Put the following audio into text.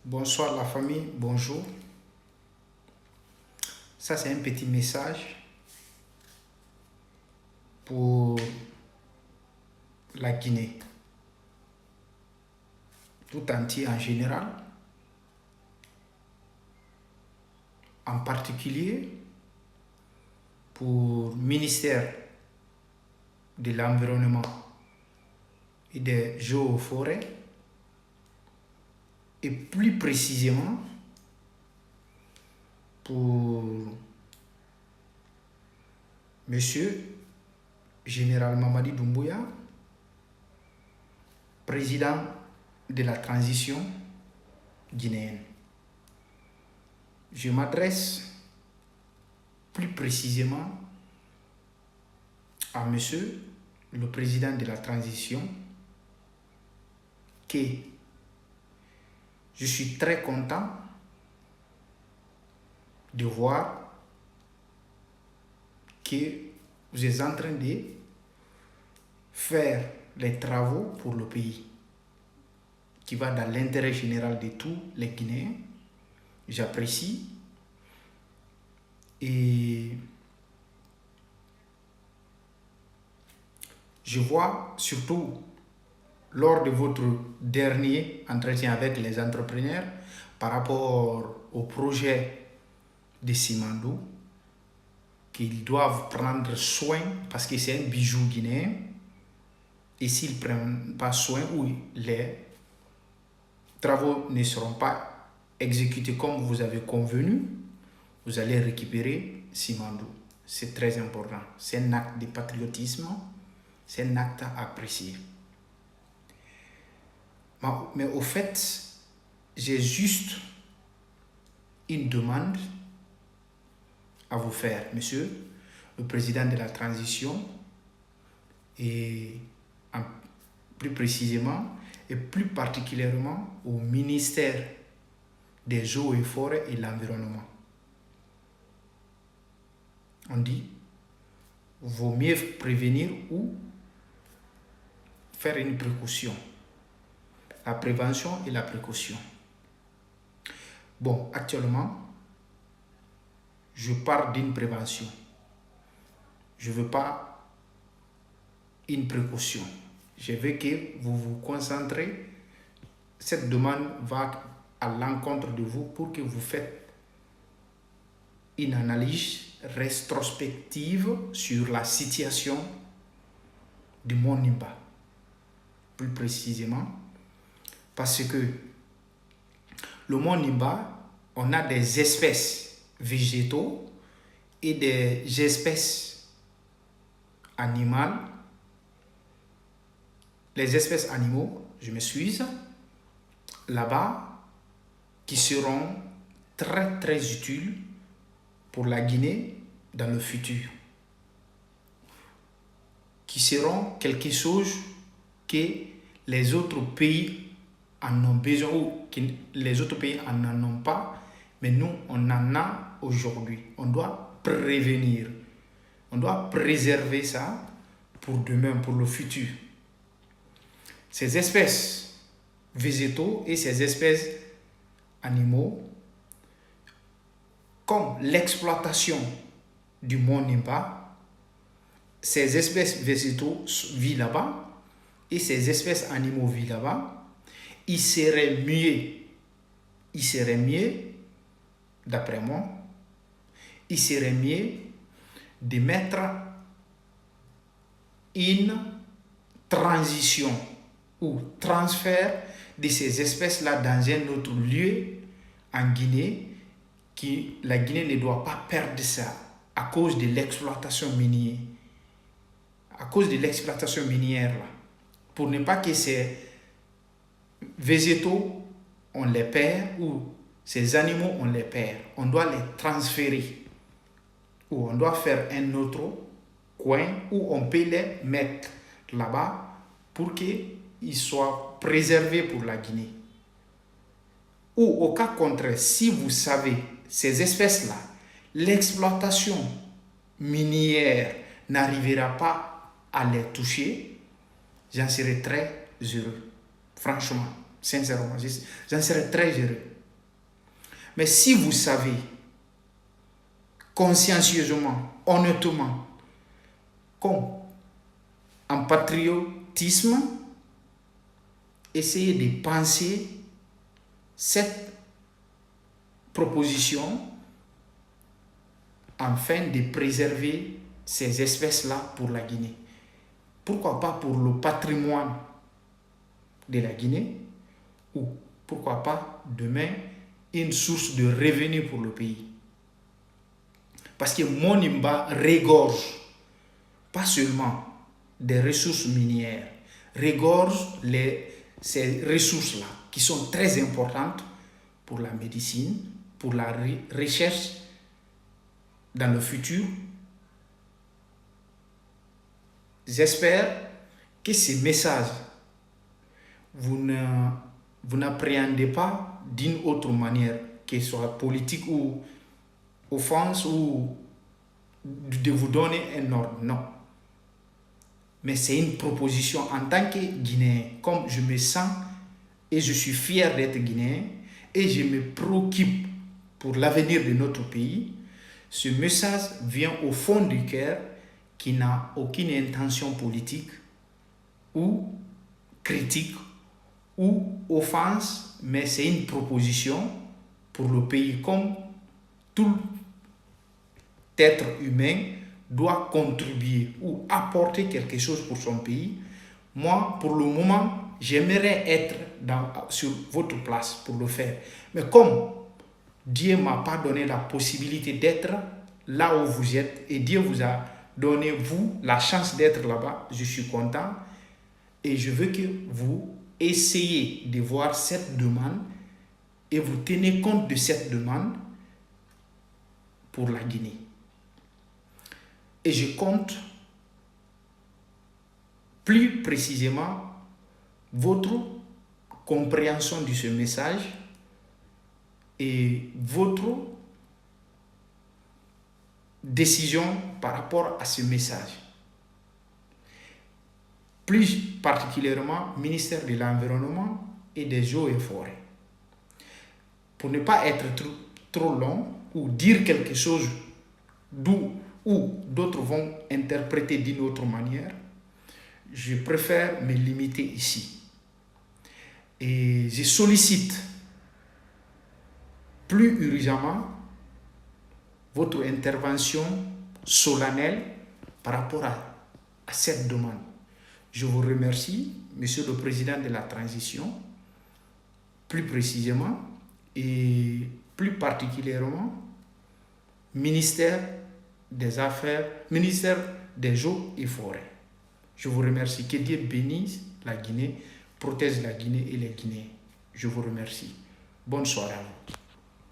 Bonsoir la famille, bonjour. Ça c'est un petit message pour la Guinée, tout entier en général, en particulier pour le ministère de l'Environnement et des Géoforêts, et plus précisément pour Monsieur Général Mamadi Doumbouya, président de la transition guinéenne. Je m'adresse plus précisément à Monsieur le président de la transition, que je suis très content de voir que vous êtes en train de faire les travaux pour le pays qui va dans l'intérêt général de tous les Guinéens. J'apprécie et je vois surtout lors de votre dernier entretien avec les entrepreneurs par rapport au projet de Simandou qu'ils doivent prendre soin parce que c'est un bijou guinéen et s'ils ne prennent pas soin ou les travaux ne seront pas exécutés comme vous avez convenu, vous allez récupérer Simandou. C'est très important. C'est un acte de patriotisme, c'est un acte à apprécier. Mais au fait, j'ai juste une demande à vous faire, monsieur le président de la transition, et plus précisément et plus particulièrement au ministère des Eaux et Forêts et de l'Environnement. On dit, vaut mieux prévenir ou faire une précaution. La prévention et la précaution. Bon, actuellement, je parle d'une prévention. Je ne veux pas une précaution. Je veux que vous vous concentrez. Cette demande va à l'encontre de vous pour que vous faites une analyse rétrospective sur la situation du mont Nimba. Plus précisément, parce que le mont Nimba, on a des espèces végétaux et des espèces animales. Les espèces animaux, je m'excuse, là-bas, qui seront très très utiles pour la Guinée dans le futur. Qui seront quelque chose que les autres pays en ont besoin ou que les autres pays n'en ont pas, mais nous, on en a aujourd'hui. On doit prévenir, on doit préserver ça pour demain, pour le futur. Ces espèces végétaux et ces espèces animaux, comme l'exploitation du mont Nimba, ces espèces végétaux vivent là-bas et ces espèces animaux vivent là-bas. Il serait mieux, d'après moi, il serait mieux de mettre une transition ou transfert de ces espèces-là dans un autre lieu en Guinée, que la Guinée ne doit pas perdre ça à cause de l'exploitation minière. À cause de l'exploitation minière, là, pour ne pas que ces végétaux, on les perd, ou ces animaux, on les perd. On doit les transférer. Ou on doit faire un autre coin où on peut les mettre là-bas pour qu'ils soient préservés pour la Guinée. Ou au cas contraire, si vous savez, ces espèces-là, l'exploitation minière n'arrivera pas à les toucher, j'en serai très heureux. Franchement, sincèrement, j'en serais très heureux. Mais si vous savez consciencieusement, honnêtement, comme en patriotisme, essayez de penser cette proposition afin de préserver ces espèces-là pour la Guinée. Pourquoi pas pour le patrimoine de la Guinée ou pourquoi pas demain une source de revenus pour le pays. Parce que Monimba regorge pas seulement des ressources minières, regorge ces ressources-là qui sont très importantes pour la médecine, pour la recherche dans le futur. J'espère que ces messages, vous n'appréhendez pas d'une autre manière, que ce soit politique ou offense ou de vous donner un ordre. Non. Mais c'est une proposition en tant que Guinéen, comme je me sens et je suis fier d'être Guinéen et je me préoccupe pour l'avenir de notre pays. Ce message vient au fond du cœur, qui n'a aucune intention politique ou critique ou offense, mais c'est une proposition pour le pays, comme tout être humain doit contribuer ou apporter quelque chose pour son pays. Moi, pour le moment, j'aimerais être sur votre place pour le faire. Mais comme Dieu ne m'a pas donné la possibilité d'être là où vous êtes et Dieu vous a donné, vous, la chance d'être là-bas, je suis content et je veux que vous essayez de voir cette demande et vous tenez compte de cette demande pour la Guinée. Et je compte plus précisément votre compréhension de ce message et votre décision par rapport à ce message. Plus particulièrement, ministère de l'Environnement et des Eaux et Forêts. Pour ne pas être trop long ou dire quelque chose ou d'autres vont interpréter d'une autre manière, je préfère me limiter ici. Et je sollicite plus urgemment votre intervention solennelle par rapport à cette demande. Je vous remercie, Monsieur le Président de la Transition, plus précisément et plus particulièrement, ministère des Eaux et Forêts. Je vous remercie. Que Dieu bénisse la Guinée, protège la Guinée et les Guinéens. Je vous remercie. Bonne soirée à vous.